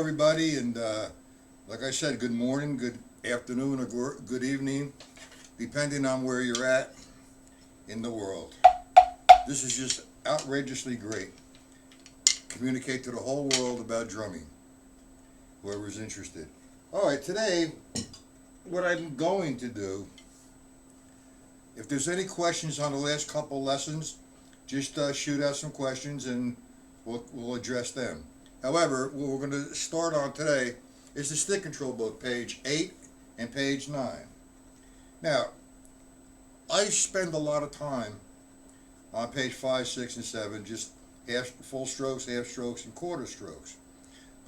everybody, and like I said, good morning, good afternoon, or good evening, depending on where you're at in the world. This is just outrageously great. Communicate to the whole world about drumming, whoever's interested. All right, today, what I'm going to do, if there's any questions on the last couple lessons, just shoot out some questions and we'll address them. However, what we're going to start on today is the stick control book, page 8 and page 9. Now, I spend a lot of time on page 5, 6, and 7, just full strokes, half strokes, and quarter strokes.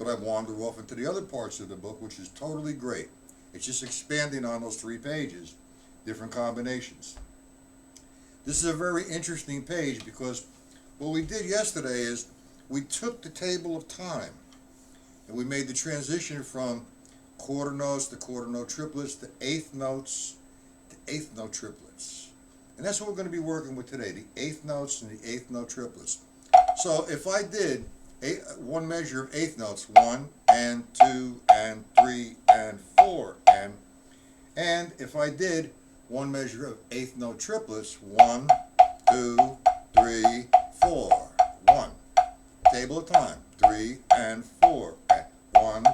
But I wander off into the other parts of the book, which is totally great. It's just expanding on those 3 pages, different combinations. This is a very interesting page because what we did yesterday is we took the table of time and we made the transition from quarter notes to quarter note triplets to eighth notes to eighth note triplets. And that's what we're going to be working with today, the eighth notes and the eighth note triplets. So if I did one measure of eighth notes, 1 and 2 and 3 and 4 and if I did one measure of eighth note triplets, 1, 2, 3, 4, 1. Table of time, 3 and 4. 1,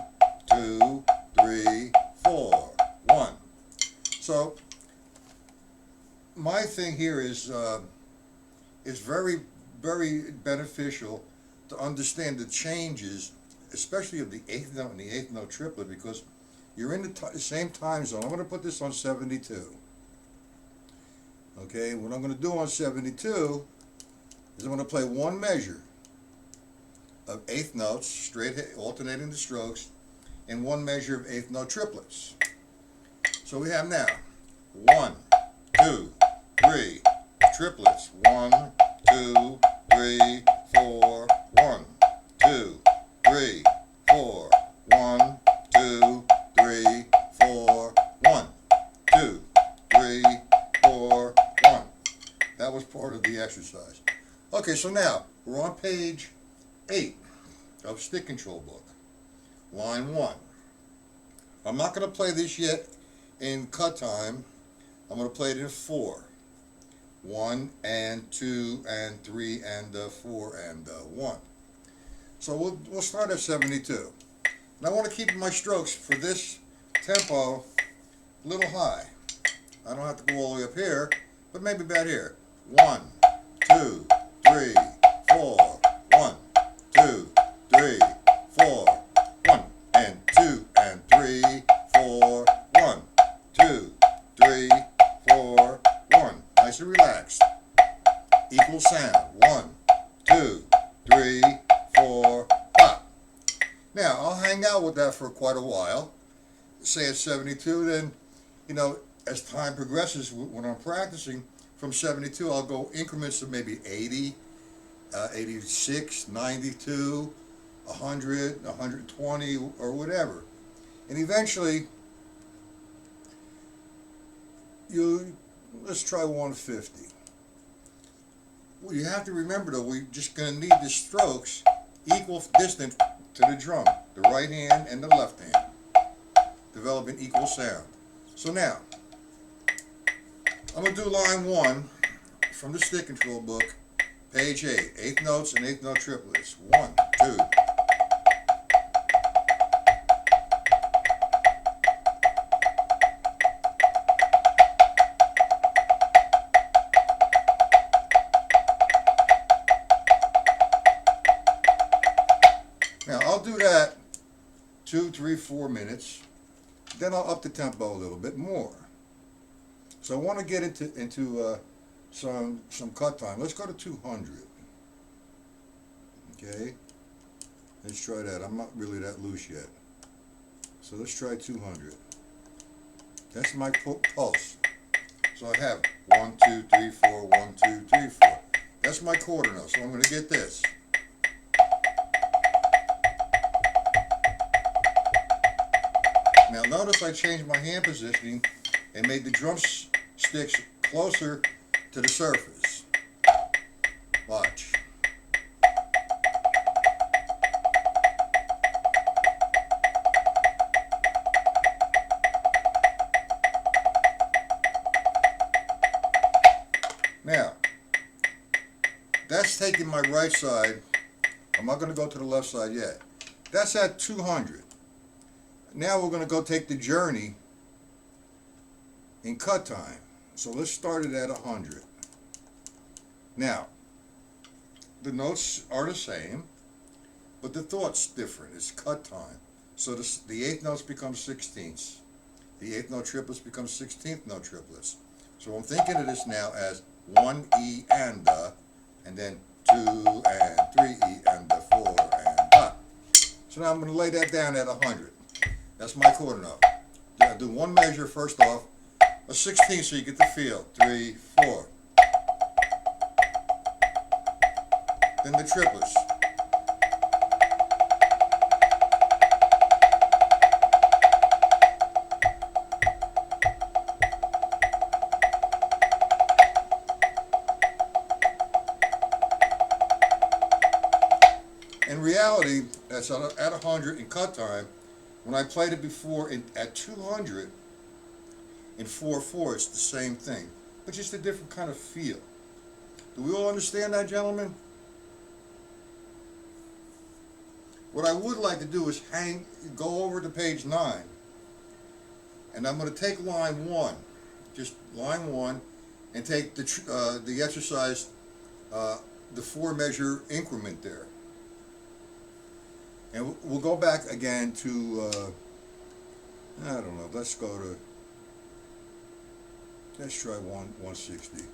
2, 3, 4, 1. So my thing here is very, very beneficial to understand the changes, especially of the eighth note and the eighth note triplet, because you're in the same time zone. I'm going to put this on 72. Okay, what I'm going to do on 72 is I'm going to play one measure of eighth notes, straight alternating the strokes, and one measure of eighth note triplets. So we have now 1, 2, 3 triplets. 1, 2, 3, 4, 1, 2, 3, 4, 1, 2, 3, 4, 1, 2, 3, 4, 1. That was part of the exercise. Okay, so now we're on page 8 of stick control book, line 1. I'm not going to play this yet in cut time. I'm going to play it in 4. 1 and 2 and 3 and 4 and 1. So we'll start at 72. And I want to keep my strokes for this tempo a little high. I don't have to go all the way up here, but maybe about here. 1, 2, 3, 4, 1, 2, 3, 4, 1, and 2 and 3, 4, 1, 2, 3, 4, 1. Nice and relaxed. Equal sound. 1, 2, 3, 4, pop. Now, I'll hang out with that for quite a while. Say at 72, then, as time progresses, when I'm practicing, from 72, I'll go increments of maybe 80, 86, 92, 100, 120, or whatever. And eventually, let's try 150. Well, you have to remember, though, we're just going to need the strokes equal distance to the drum, the right hand and the left hand, developing equal sound. So now, I'm going to do line 1 from the stick control book, page 8, eighth notes and eighth note triplets. 1, 2. Now I'll do that 2, 3, 4 minutes. Then I'll up the tempo a little bit more. So I want to get into some cut time. Let's go to 200. Okay, let's try that. I'm not really that loose yet. So let's try 200. That's my pulse. So I have 1, 2, 3, 4, 1, 2, 3, 4. That's my quarter note. So I'm going to get this. Now notice I changed my hand positioning and made the drumsticks closer to the surface. Watch. Now, that's taking my right side. I'm not going to go to the left side yet. That's at 200. Now we're going to go take the journey in cut time. So let's start it at 100. Now, the notes are the same, but the thought's different. It's cut time. So the eighth notes become sixteenths. The eighth note triplets become 16th note triplets. So I'm thinking of this now as 1 E and then 2 and 3 E and 4 and So now I'm going to lay that down at 100. That's my quarter note. I do one measure first off, a 16th so you get the feel. 3, 4. Then the triplets. In reality, that's at 100 in cut time. When I played it before at 200 in 4/4, it's the same thing, but just a different kind of feel. Do we all understand that, gentlemen? What I would like to do is go over to page 9, and I'm going to take line 1, just line 1, and take the exercise, the 4-measure increment there. And we'll go back again to, I don't know, let's try 160.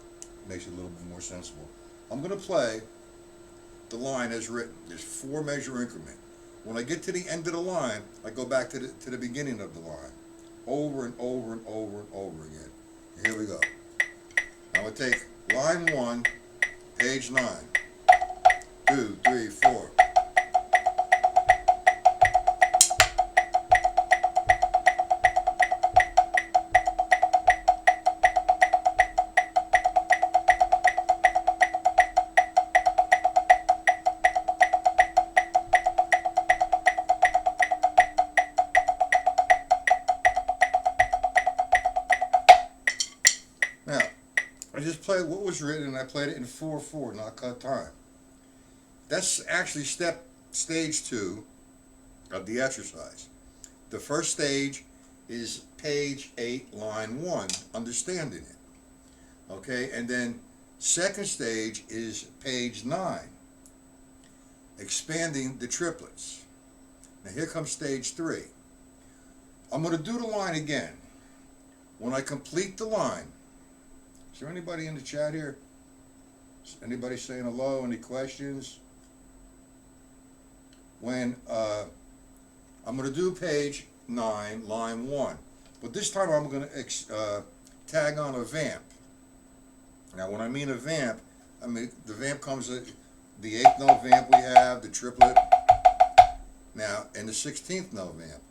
Makes it a little bit more sensible. I'm going to play the line as written. There's 4-measure increment. When I get to the end of the line, I go back to the beginning of the line. Over and over and over and over again. And here we go. I'm going to take line 1, page 9. 2, 3, 4. Now, I just played what was written, and I played it in 4/4, not cut time. That's actually stage 2 of the exercise. The first stage is page 8, line 1, understanding it. Okay, and then second stage is page 9, expanding the triplets. Now here comes stage 3. I'm going to do the line again. When I complete the line, is there anybody in the chat here? Is anybody saying hello? Any questions? When I'm going to do page 9, line 1, but this time I'm going to tag on a vamp. Now, when I mean a vamp, I mean the vamp comes the 8th note vamp we have, the triplet, now, and the 16th note vamp.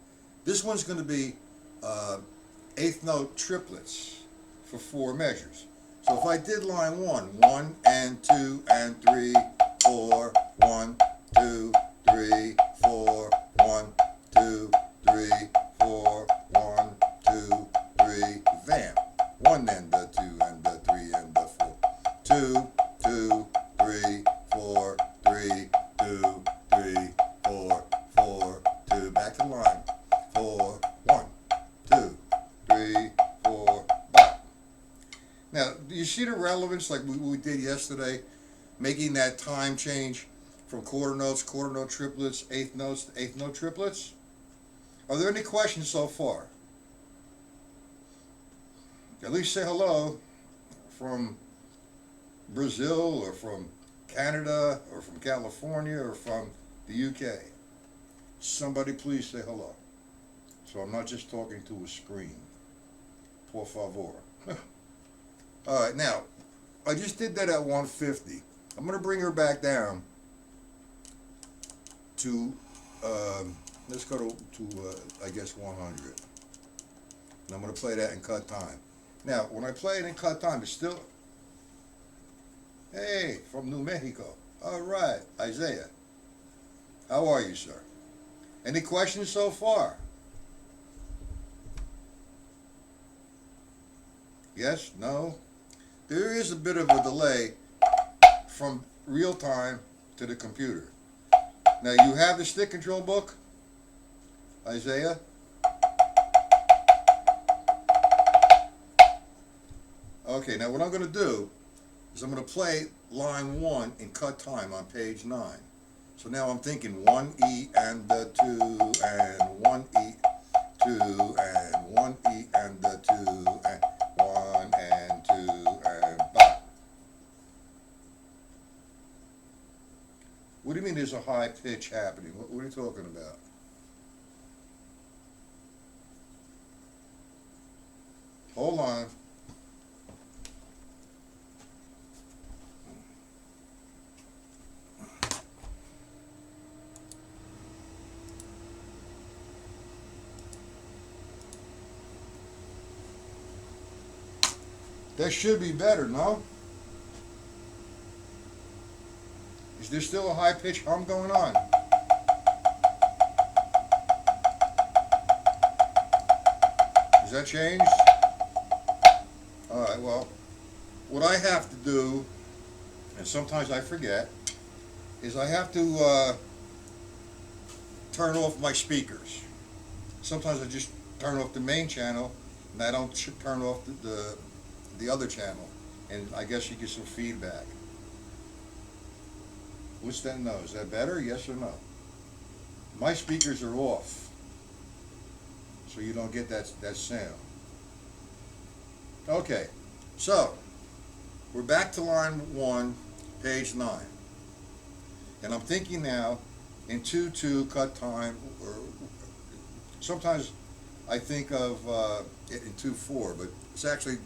This one's going to be 8th note triplets for 4 measures. So if I did line 1, 1 and 2 and 3, 4, 1, 2, 3, 4, 1, 2, 3, 4, 1, 2, 3, vamp. 1 and the 2 and the 3 and the 4. 2, 2, 3, 4, 3, 2, 3, 4, 4, 2. Back to the line. 4, 1, 2, 3, 4, bop. Now, do you see the relevance like we did yesterday, making that time change from quarter note triplets, 8th notes to 8th note triplets? Are there any questions so far? At least say hello from Brazil or from Canada or from California or from the UK. Somebody please say hello. So I'm not just talking to a screen. Por favor. All right, now, I just did that at 150. I'm going to bring her back down to, let's go to I guess 100. And I'm going to play that in cut time. Now, when I play it in cut time, it's still, hey, from New Mexico. All right, Isaiah. How are you, sir? Any questions so far? Yes? No? there is a bit of a delay from real time to the computer. Now you have the stick control book, Isaiah? Okay, now what I'm going to do is I'm going to play line 1 in cut time on page 9. So now I'm thinking 1 E and the 2 and 1 E, 2 and 1 E and the 2 and 1 and 2 and ba. What do you mean there's a high pitch happening? What are you talking about? Hold on. That should be better, no? Is there still a high pitch hum going on? Has that changed? Alright, well, what I have to do, and sometimes I forget, is I have to turn off my speakers. Sometimes I just turn off the main channel, and I don't turn off the other channel, and I guess you get some feedback. What's that? No, is that better? Yes or no? My speakers are off, so you don't get that sound. Okay, so we're back to line 1, page 9, and I'm thinking now in 2/2 cut time, or sometimes I think of it in 2/4, but it's actually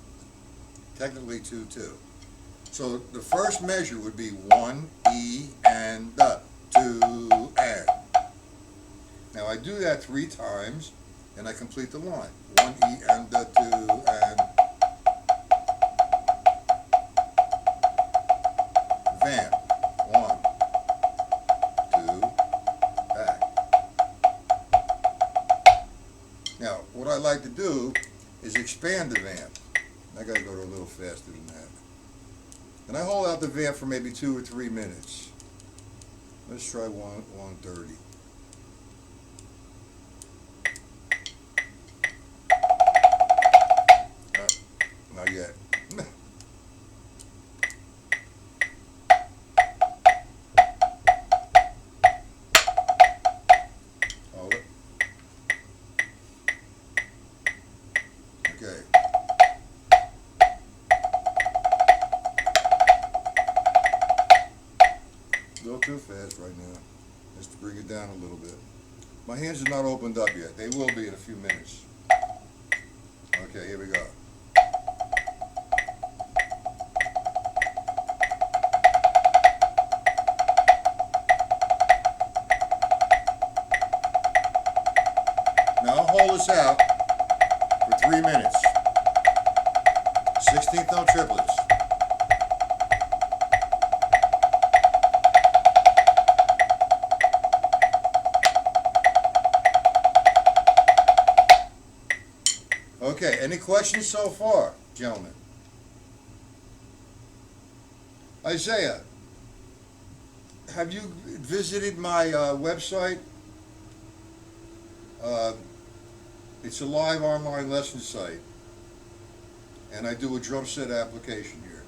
technically 2/2. So the first measure would be 1 E and the 2 and. Now I do that 3 times and I complete the line. 1 E and the 2 and. Vamp. 1, 2, back. Now what I like to do is expand the vamp. I gotta go a little faster than that. And I hold out the vamp for maybe 2 or 3 minutes. Let's try 130. Not yet. Hold it. Okay. A little too fast right now. Just to bring it down a little bit. My hands are not opened up yet. They will be in a few minutes. Okay, here we go. Now I'll hold this out for 3 minutes. 16th note triplets. Okay, any questions so far, gentlemen? Isaiah, have you visited my website? It's a live online lesson site, and I do a drum set application here.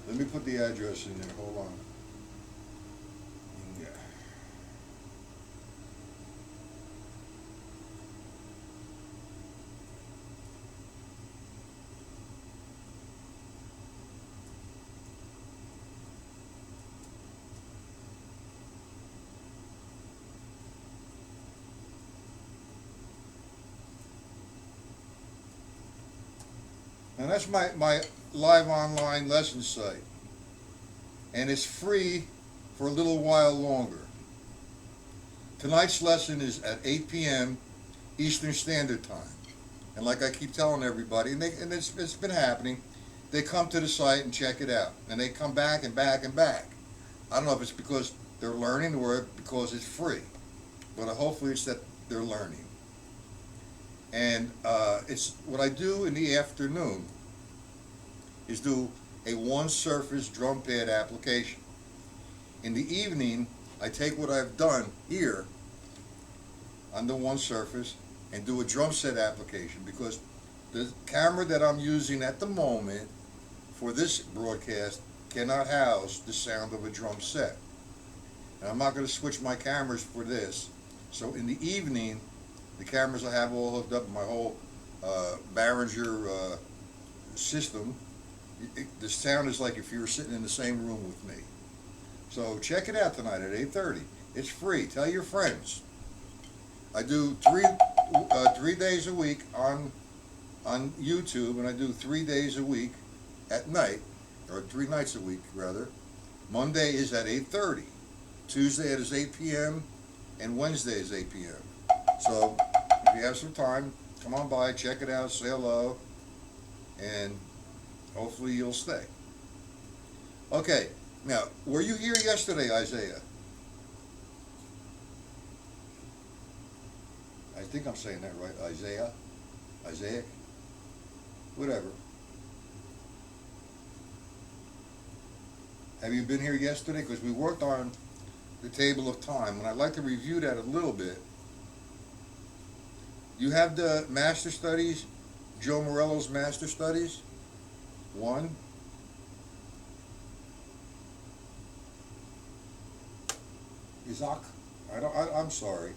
Let me put the address in there, hold on. Yeah. And that's my live online lesson site. And it's free for a little while longer. Tonight's lesson is at 8 p.m. Eastern Standard Time. And like I keep telling everybody, and it's been happening, they come to the site and check it out. And they come back and back and back. I don't know if it's because they're learning or because it's free. But hopefully it's that they're learning. And it's what I do in the afternoon is do a one surface drum pad application. In the evening, I take what I've done here on the one surface and do a drum set application, because the camera that I'm using at the moment for this broadcast cannot house the sound of a drum set. And I'm not going to switch my cameras for this. So in the evening, the cameras I have all hooked up, my whole Behringer system. The sound is like if you were sitting in the same room with me. So check it out tonight at 8:30. It's free. Tell your friends. I do three days a week on YouTube, and I do 3 days a week at night, or 3 nights a week rather. Monday is at 8:30. Tuesday it is 8 p.m. and Wednesday is 8 p.m. So if you have some time, come on by, check it out, say hello, and hopefully you'll stay. Okay, now, were you here yesterday, Isaiah? I think I'm saying that right, Isaiah, whatever. Have you been here yesterday? Because we worked on the table of time, and I'd like to review that a little bit. You have the Master Studies, Joe Morello's Master Studies, 1. Isaac? I'm sorry.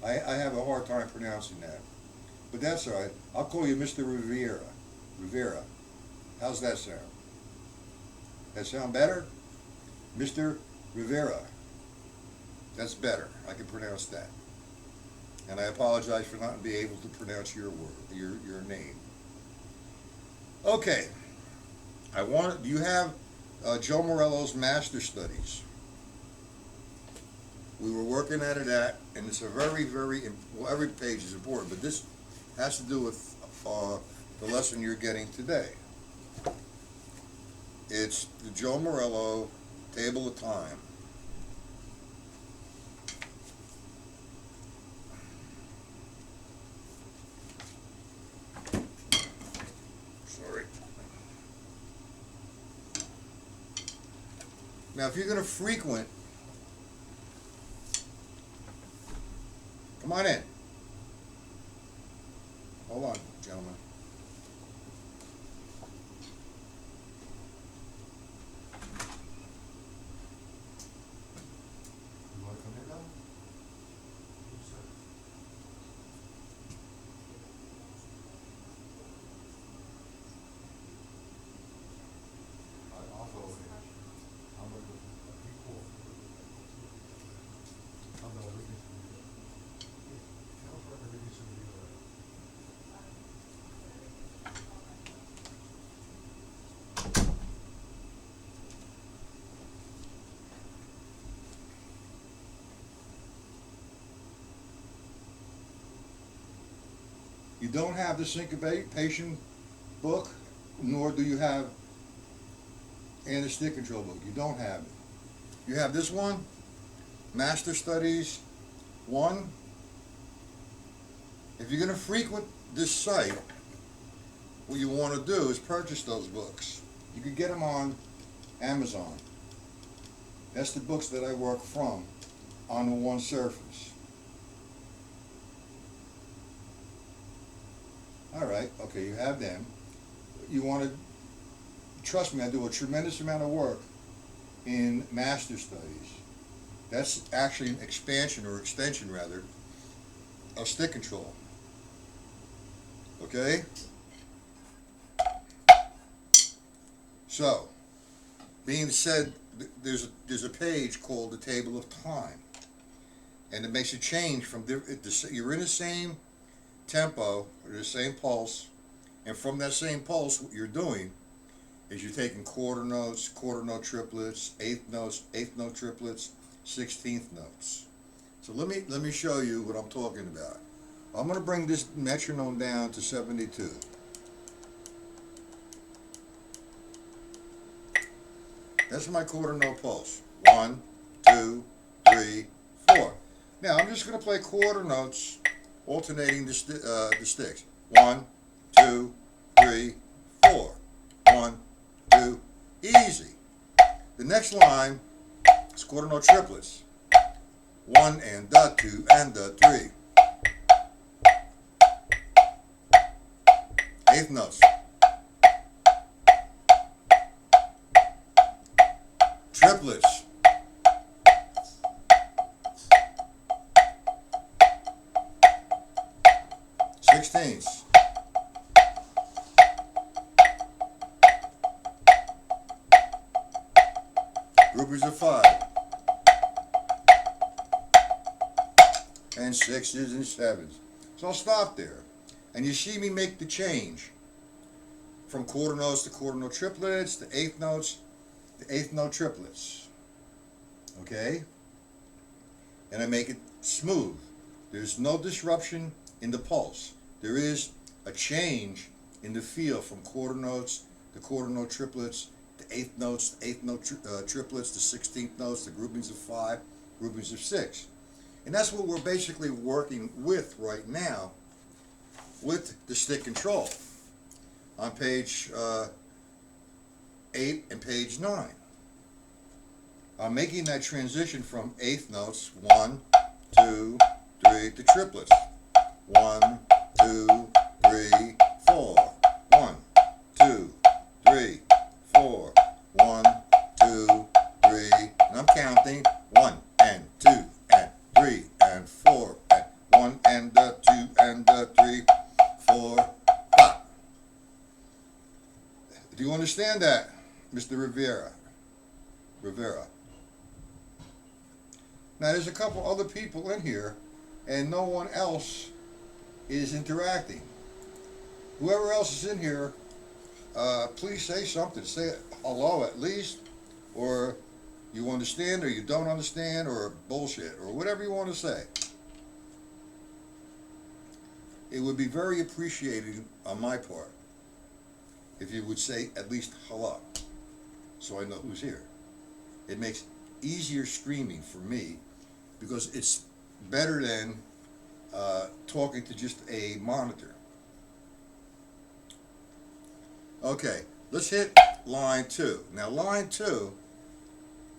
I have a hard time pronouncing that. But that's all right. I'll call you Mr. Rivera. How's that sound? That sound better? Mr. Rivera. That's better. I can pronounce that. And I apologize for not being able to pronounce your word, your name. Okay. Do you have Joe Morello's Master Studies? We were working at it and it's a very, well, every page is important, but this has to do with the lesson you're getting today. It's the Joe Morello Table of Time. Sorry. Now, if you're going to frequent, come on in. Hold on, gentlemen. You want to come in now? I'll go over here. I'm going to be cool. I'll go over here. You don't have the syncopation book, nor do you have and the stick control book. You don't have it. You have this one, Master Studies 1. If you're going to frequent this site, what you want to do is purchase those books. You can get them on Amazon. That's the books that I work from on the one surface. Alright, okay, you have them. You want to, trust me, I do a tremendous amount of work in Master Studies. That's actually an expansion, or extension rather, of stick control. Okay? So, being said, there's a page called the Table of Time, and it makes a change from you're in the same tempo or the same pulse, and from that same pulse, what you're doing is you're taking quarter note triplets, eighth note triplets, 16th notes. So let me show you what I'm talking about. I'm going to bring this metronome down to 72. That's my quarter note pulse. 1, 2, 3, 4. Now I'm just going to play quarter notes, alternating the sticks. 1, 2, 3, 4. 1, 2, next line is quarter note triplets. 1 and the 2 and the 3. Eighth notes. Triplets. Sixteenths. Groupings of 5. And 6s and 7s. So I'll stop there. And you see me make the change from quarter notes to quarter note triplets to eighth notes to eighth note triplets. Okay? And I make it smooth. There's no disruption in the pulse. There is a change in the feel from quarter notes to quarter note triplets to eighth notes to eighth note triplets to 16th notes to groupings of 5, groupings of 6. And that's what we're basically working with right now with the stick control on page 8 and page 9. I'm making that transition from eighth notes 1, 2, 3 to triplets. 1, 2, 3, 4. 1, 2, 3, 4. 1, 2, 3. And I'm counting 1 and 2 and 3 and 4 and 1 and 2 and 3, 4, 5. Do you understand that, Mr. Rivera? Now there's a couple other people in here and no one else is interacting. Whoever else is in here, please say something. Say hello at least, or you understand or you don't understand, or bullshit, or whatever you want to say. It would be very appreciated on my part if you would say at least hello, so I know who's here. It makes easier streaming for me because it's better than talking to just a monitor. Okay, let's hit line 2. Now line 2,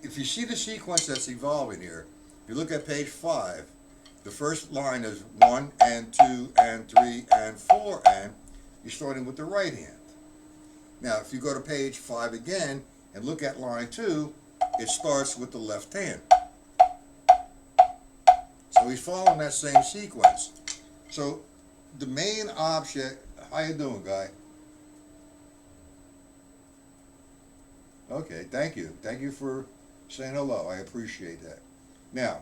if you see the sequence that's evolving here, if you look at page 5, the first line is 1 and 2 and 3 and 4 and you're starting with the right hand. Now if you go to page 5 again and look at line 2, it starts with the left hand. So he's following that same sequence. So the main object, how you doing, guy? Okay, thank you. Thank you for saying hello. I appreciate that. Now,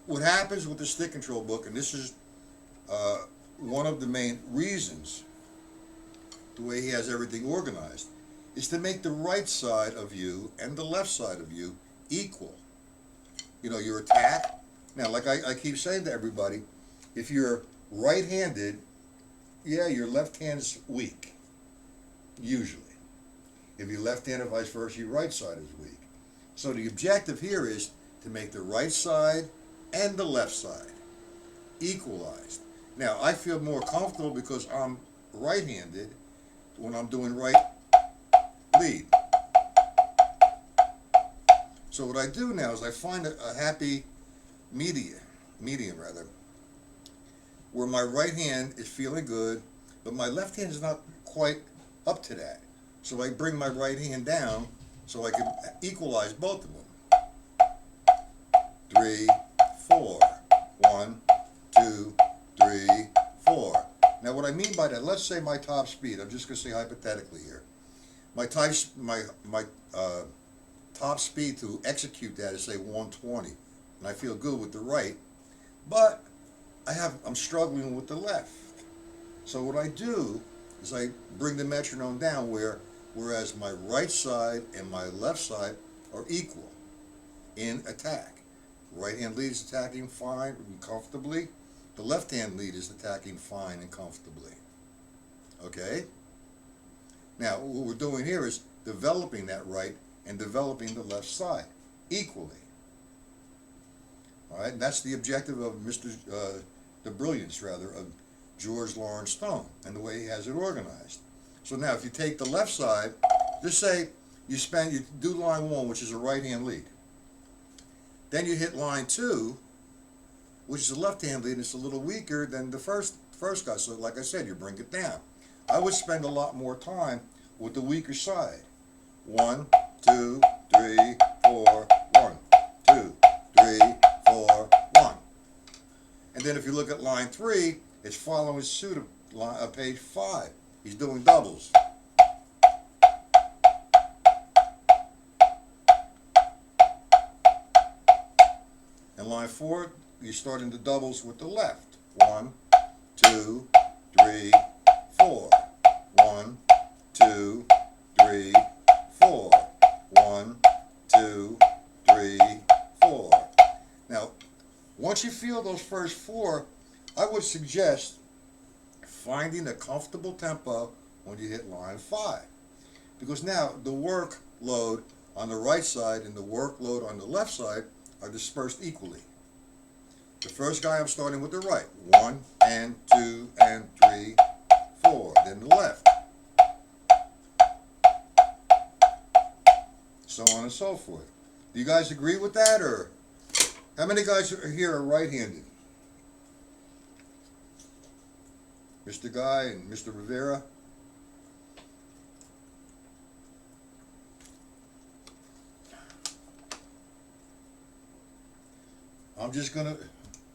what happens with the stick control book, and this is one of the main reasons, the way he has everything organized, is to make the right side of you and the left side of you equal. You know, your attack. Now, like I keep saying to everybody, if you're right-handed, yeah, your left hand is weak, usually. If you're left-handed, vice versa, your right side is weak. So the objective here is to make the right side and the left side equalized. Now, I feel more comfortable because I'm right-handed when I'm doing right lead. So what I do now is I find a happy medium where my right hand is feeling good, but my left hand is not quite up to that. So I bring my right hand down so I can equalize both of them. 3, 4. 1, 2, 3, 4. Now what I mean by that, let's say my top speed, I'm just going to say hypothetically here. My top speed to execute that is say 120, and I feel good with the right, but I'm struggling with the left. So what I do is I bring the metronome down whereas my right side and my left side are equal in attack. Right hand lead is attacking fine and comfortably. The left hand lead is attacking fine and comfortably. Okay? Now what we're doing here is developing that right and developing the left side equally. All right, and that's the objective of the brilliance rather of George Lawrence Stone and the way he has it organized. So now if you take the left side, just say you do line 1, which is a right hand lead. Then you hit line 2, which is a left hand lead, and it's a little weaker than the first guy. So like I said, you bring it down. I would spend a lot more time with the weaker side. 1, 2, 3, 4, 1, 2, 3, 4, 1. And then if you look at line 3, it's following suit of page 5. He's doing doubles. And line 4, you're starting the doubles with the left. 1, 2, 3, 4. 1, 2, 3, 4. 1, 2, 3, 4. Now, once you feel those first 4, I would suggest finding a comfortable tempo when you hit line 5. Because now the workload on the right side and the workload on the left side are dispersed equally. The first guy, I'm starting with the right. 1 and 2 and 3, 4. Then the left. So on and so forth. Do you guys agree with that, or how many guys here are right-handed? Mr. Guy and Mr. Rivera? I'm just gonna,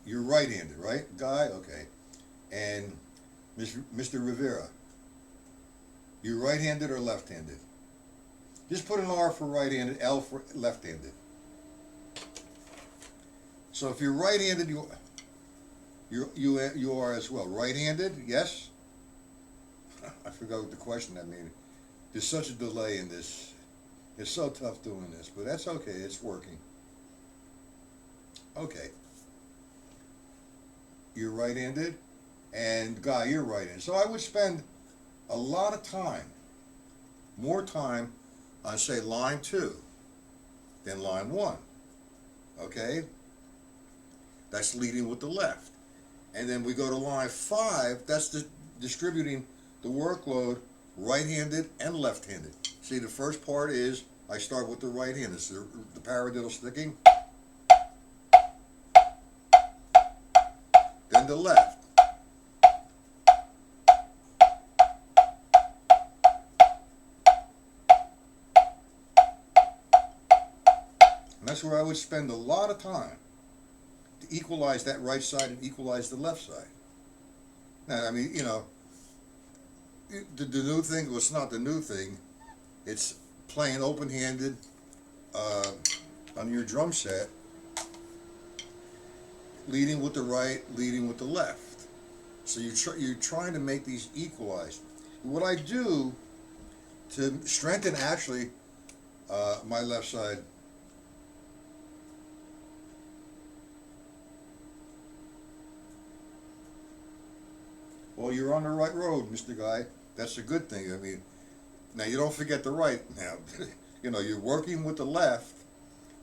you're right-handed, right, Guy? Okay. And Mr. Rivera, you're right-handed or left-handed? Just put an R for right-handed, L for left-handed. So if you're right-handed, you are as well. Right-handed, yes? I forgot what the question I mean. There's such a delay in this. It's so tough doing this, but that's okay. It's working. Okay. You're right-handed, and Guy, you're right-handed. So I would spend a lot of time, more time, on say line 2 than line 1. Okay? That's leading with the left. And then we go to line 5, that's distributing the workload right-handed and left-handed. See, the first part is I start with the right hand. It's the paradiddle sticking. Then the left. And that's where I would spend a lot of time to equalize that right side and equalize the left side. Now, I mean, you know, the new thing, well, it's not the new thing. It's playing open-handed on your drum set, leading with the right, leading with the left. So you're trying to make these equalized. What I do to strengthen actually my left side, well, you're on the right road, Mr. Guy. That's a good thing. I mean, now you don't forget the right. Now, you know, you're working with the left,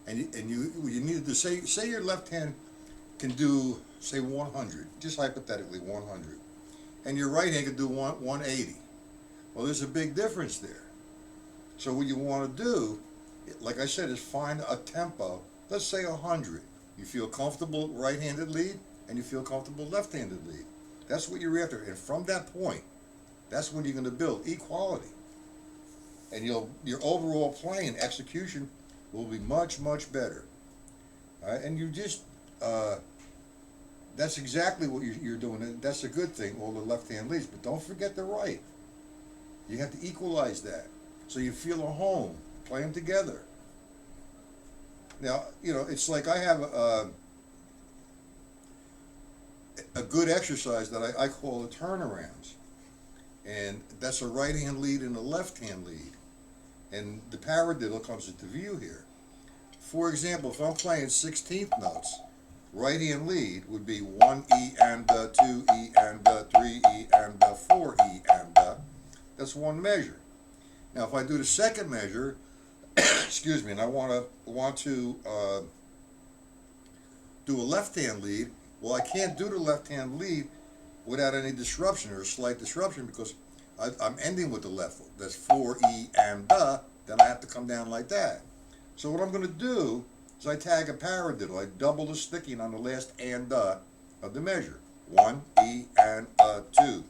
and you need to say your left hand can do, say, 100, just hypothetically 100, and your right hand can do 180. Well, there's a big difference there. So what you want to do, like I said, is find a tempo. Let's say 100. You feel comfortable right-handed lead, and you feel comfortable left-handed lead. That's what you're after, and from that point, that's when you're going to build equality, and your overall playing execution will be much better. All right, and you just that's exactly what you're doing. And that's a good thing. All the left-hand leads, but don't forget the right. You have to equalize that so you feel at home. Play them together. Now, you know, it's like I have a good exercise that I call the turnarounds, and that's a right-hand lead and a left-hand lead, and the paradiddle comes into view here. For example, if I'm playing 16th notes, right-hand lead would be 1 E and 2 E and 3 E and 4 E and that's one measure. Now, if I do the second measure, excuse me, and I want to do a left-hand lead, well, I can't do the left-hand lead without any disruption or a slight disruption because I'm ending with the left. That's 4 E and then I have to come down like that. So what I'm going to do is I tag a paradiddle. I double the sticking on the last and of the measure. 1 E and 2,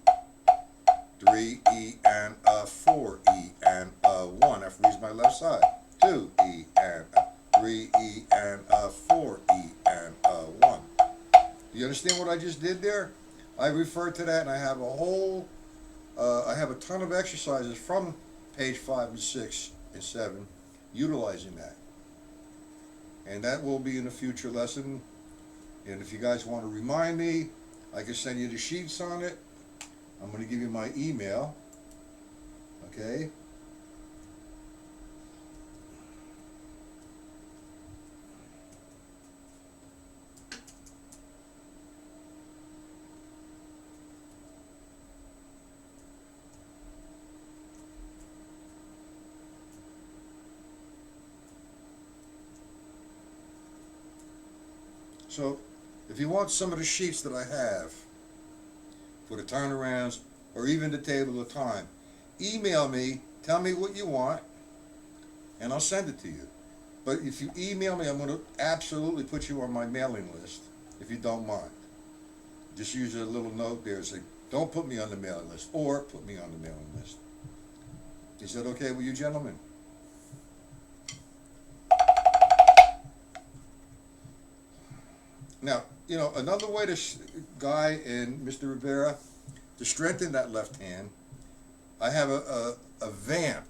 3 E and 4 E and 1. That frees my left side. 2 E and 3 E and 4 E and 1. Do you understand what I just did there? I refer to that, and I have I have a ton of exercises from page 5 and 6 and 7 utilizing that. And that will be in a future lesson. And if you guys want to remind me, I can send you the sheets on it. I'm going to give you my email. Okay? So, if you want some of the sheets that I have for the turnarounds or even the table of time, email me, tell me what you want, and I'll send it to you. But if you email me, I'm going to absolutely put you on my mailing list, if you don't mind. Just use a little note there and say, don't put me on the mailing list, or put me on the mailing list. Is that okay with you, gentlemen? Now, you know, another way to, Guy and Mr. Rivera, to strengthen that left hand, I have a vamp.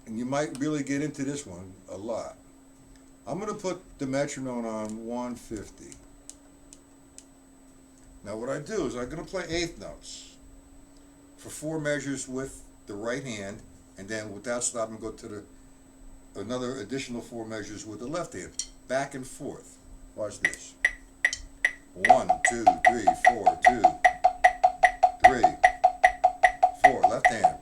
And you might really get into this one a lot. I'm going to put the metronome on 150. Now what I do is I'm going to play eighth notes for 4 measures with the right hand, and then without stopping go to the another additional 4 measures with the left hand. Back and forth. Watch this. 1, 2, 3, 4, 2, 3, 4. Left hand.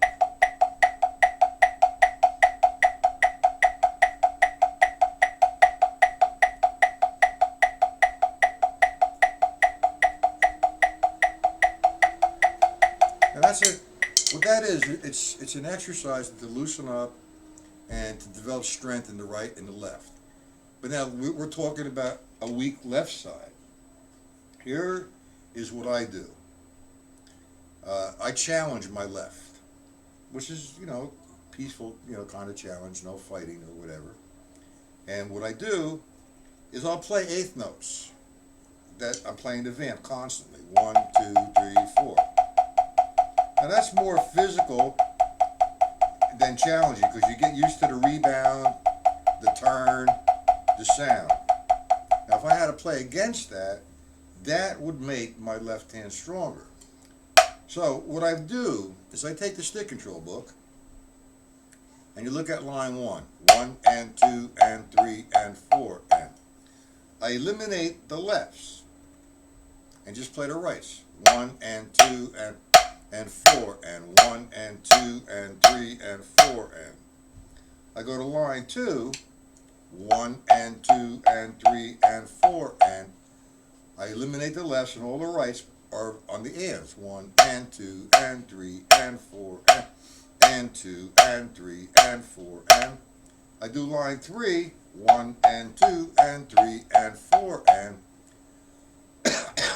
And that's it. What that is, it's an exercise to loosen up and to develop strength in the right and the left. But now we're talking about a weak left side. Here is what I do. I challenge my left, which is, you know, peaceful, you know, kind of challenge, no fighting or whatever. And what I do is I'll play eighth notes. That I'm playing the vamp constantly. 1, 2, 3, 4. Now that's more physical than challenging because you get used to the rebound, the turn, the sound. Now if I had to play against that, that would make my left hand stronger. So what I do is I take the stick control book and you look at line 1. 1 and 2 and 3 and 4 and I eliminate the lefts and just play the rights. 1 and 2 and 4 and 1 and 2 and 3 and 4 and I go to line 2, 1 and 2 and 3 and 4 and I eliminate the lefts and all the rights are on the ands. 1 and 2 and 3 and 4 and 2 and 3 and 4 and I do line 3, 1 and 2 and 3 and 4 and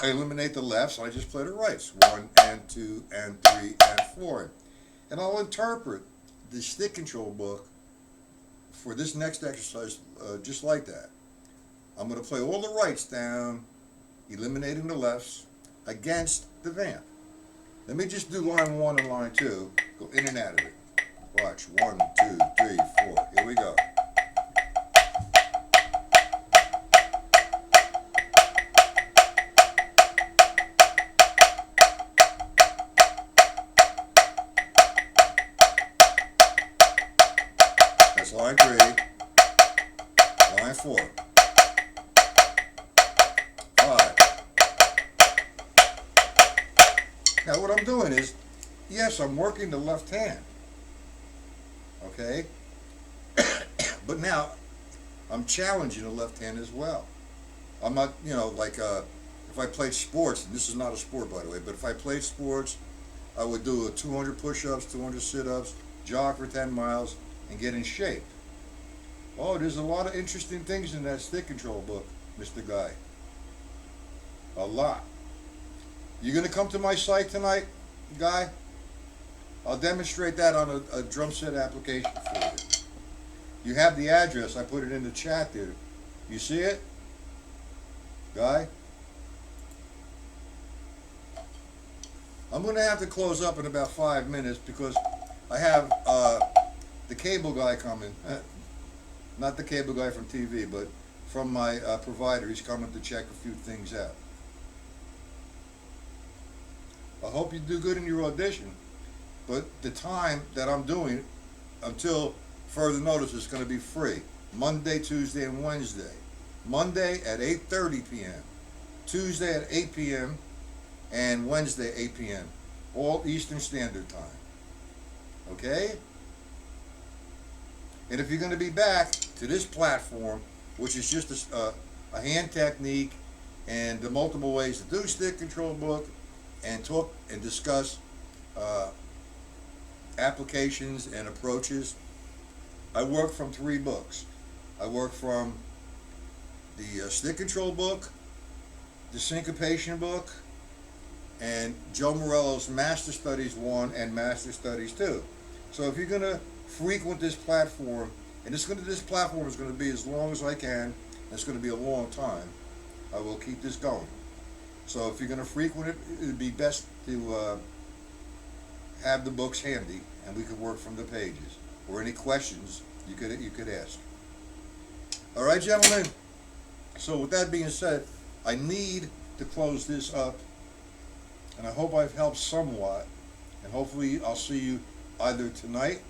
I eliminate the lefts, I just play the rights. 1 and 2 and 3 and 4. And I'll interpret the stick control book for this next exercise just like that. I'm going to play all the rights down, eliminating the lefts, against the vamp. Let me just do line 1 and line 2, go in and out of it. Watch, 1, 2, 3, 4. Here we go. That's line 3, line 4, 5. Now what I'm doing is, yes, I'm working the left hand, okay? But now I'm challenging the left hand as well. I'm not, you know, like if I played sports, and this is not a sport by the way, but if I played sports, I would do 200 push-ups, 200 sit-ups, jog for 10 miles, and get in shape. Oh, there's a lot of interesting things in that stick control book, Mr. Guy. A lot. You gonna come to my site tonight, Guy? I'll demonstrate that on a drum set application for you. You have the address. I put it in the chat there. You see it? Guy? I'm going to have to close up in about 5 minutes because I have the cable guy coming. Not the cable guy from TV, but from my provider. He's coming to check a few things out. I hope you do good in your audition. But the time that I'm doing until further notice is going to be free. Monday, Tuesday, and Wednesday. Monday at 8:30 p.m. Tuesday at 8 p.m. and Wednesday 8 p.m. all Eastern Standard Time. Okay? And if you're going to be back to this platform, which is just a hand technique and the multiple ways to do stick control book and talk and discuss applications and approaches, I work from 3 books. I work from the stick control book, the syncopation book, and Joe Morello's Master Studies 1 and Master Studies 2. So if you're going to frequent this platform, and this platform is going to be as long as I can, and it's going to be a long time, I will keep this going. So if you're going to frequent it, it would be best to have the books handy, and we could work from the pages. Or any questions you could ask. All right, gentlemen. So with that being said, I need to close this up, and I hope I've helped somewhat, and hopefully I'll see you either tonight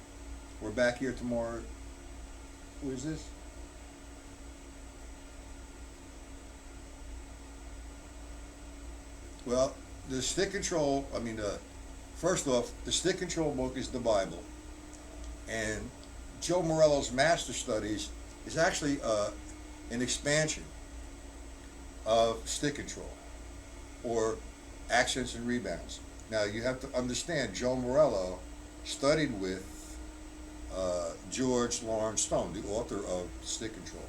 or back here tomorrow. Who is this? Well, the stick control, first off, the stick control book is the Bible, and Joe Morello's Master Studies is actually an expansion of stick control, or accents and rebounds. Now you have to understand, Joe Morello studied with George Lawrence Stone, the author of Stick Control.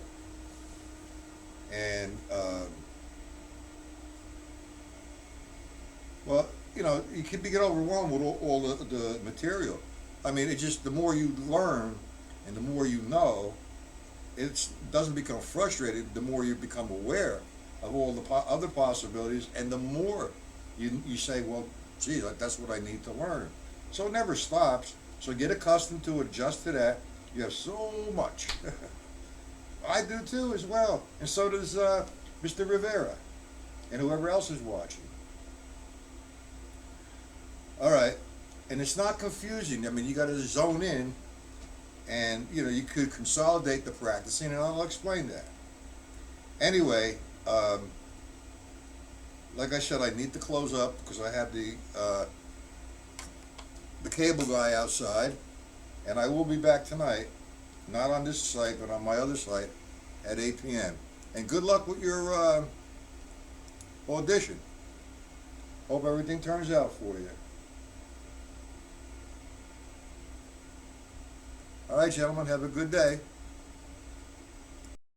And, well, you can get overwhelmed with all the material. It just, the more you learn and the more you know, it doesn't become frustrated, the more you become aware of all the other possibilities, and the more you say, well, gee, that's what I need to learn. So it never stops. So get accustomed to adjust to that. You have so much. I do too as well. And so does Mr. Rivera and whoever else is watching. All right. And it's not confusing. You got to zone in, and you could consolidate the practicing, and I'll explain that. Anyway, like I said, I need to close up because I have the cable guy outside, and I will be back tonight, not on this site, but on my other site at 8 p.m. And good luck with your audition. Hope everything turns out for you. All right, gentlemen, have a good day.